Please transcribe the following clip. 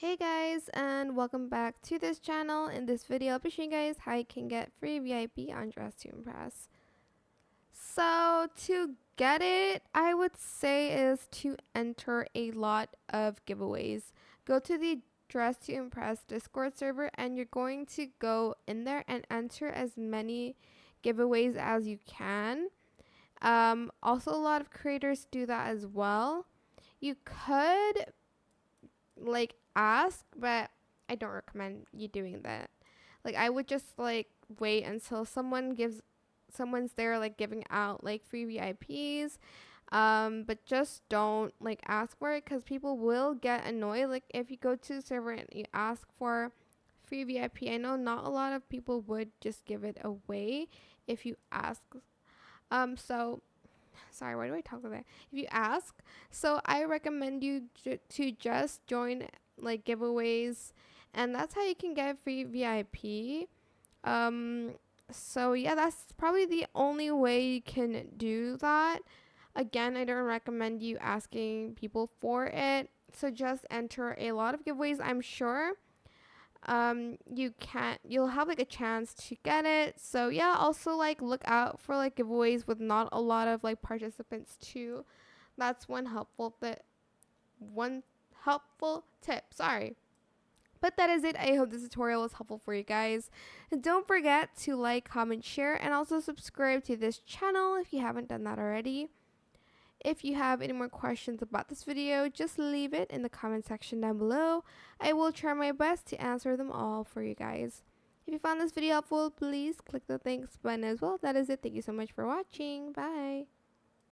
Hey guys, and welcome back to this channel. In this video, I'll be showing you guys how you can get free VIP on Dress to Impress. So to get it, I would say is to enter a lot of giveaways. Go to the Dress to Impress Discord server and you're going to go in there and enter as many giveaways as you can. Also, a lot of creators do that as well. You could ask, but I don't recommend you doing that. I would just wait until someone's there giving out free VIPs. But just don't ask for it because people will get annoyed. If you go to the server and you ask for free VIP, I know not a lot of people would just give it away if you ask. So sorry, why do I talk like that? If you ask, so I recommend you to just join giveaways, and that's how you can get free VIP. So yeah, that's probably the only way you can do that. Again, I don't recommend you asking people for it. So just enter a lot of giveaways. I'm sure you'll have a chance to get it. So yeah, also look out for giveaways with not a lot of participants too. That's one helpful tip, sorry. But that is it. I hope this tutorial was helpful for you guys. And don't forget to like, comment, share, and also subscribe to this channel if you haven't done that already. If you have any more questions about this video, just leave it in the comment section down below. I will try my best to answer them all for you guys. If you found this video helpful, please click the thanks button as well. That is it. Thank you so much for watching. Bye.